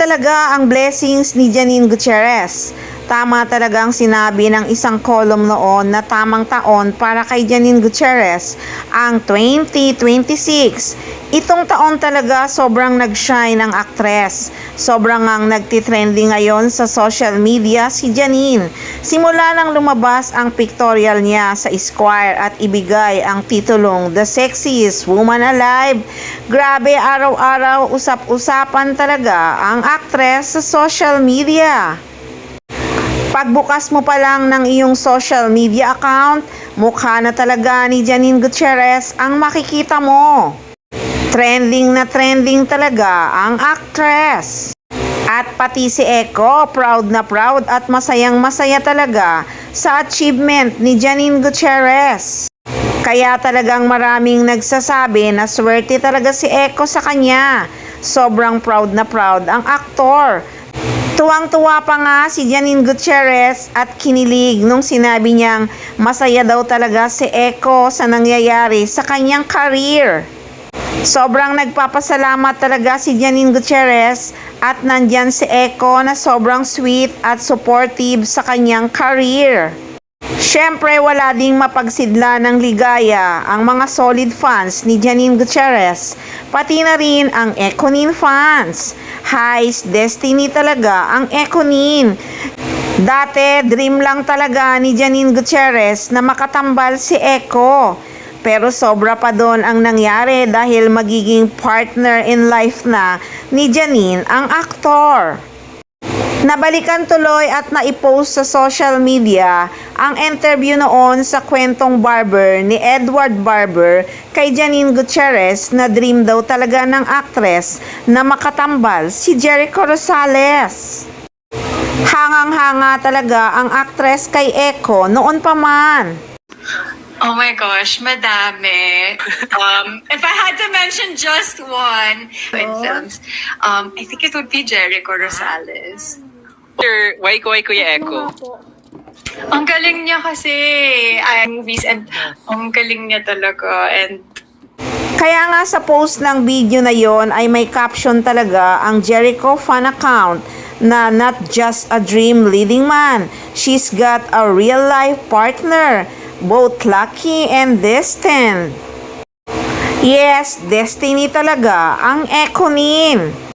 talaga ang blessings ni Janine Gutierrez. Tama talaga ang sinabi ng isang column noon na tamang taon para kay Janine Gutierrez ang 2026. Itong taon talaga sobrang nag-shine ang aktres. Sobrang ang nagtitrending ngayon sa social media si Janine. Simula nang lumabas ang pictorial niya sa Esquire at ibigay ang titulong The Sexiest Woman Alive. Grabe, araw-araw usap-usapan talaga ang aktres sa social media. Pagbukas mo pa lang ng iyong social media account, mukha na talaga ni Janine Gutierrez ang makikita mo. Trending na trending talaga ang actress. At pati si Echo, proud na proud at masayang masaya talaga sa achievement ni Janine Gutierrez. Kaya talagang maraming nagsasabi na swerte talaga si Echo sa kanya. Sobrang proud na proud ang aktor. Tuwang-tuwa pa nga si Janine Gutierrez at kinilig nung sinabi niyang masaya daw talaga si Echo sa nangyayari sa kanyang career. Sobrang nagpapasalamat talaga si Janine Gutierrez at nandyan si Echo na sobrang sweet at supportive sa kanyang career. Siyempre wala ding mapagsidla ng ligaya ang mga solid fans ni Janine Gutierrez, pati na rin ang Econin fans. High's destiny talaga ang Econin. Dati dream lang talaga ni Janine Gutierrez na makatambal si Echo. Pero sobra pa doon ang nangyari dahil magiging partner in life na ni Janine ang aktor. Nabalikan tuloy at naipost sa social media ang interview noon sa Kwentong Barber ni Edward Barber kay Janine Gutierrez na dream daw talaga ng actress na makatambal si Jericho Rosales. Hangang-hanga talaga ang actress kay Echo noon pa man. Oh my gosh, madami. If I had to mention just one in films, I think it would be Jericho Rosales. Why Kuya Echo? Ang galing niya kasi movies and ang galing niya talaga and Kaya nga sa post ng video na yon ay may caption talaga ang Jericho fan account na not just a dream leading man, she's got a real life partner, both lucky and destined. Yes, destiny talaga ang Econin.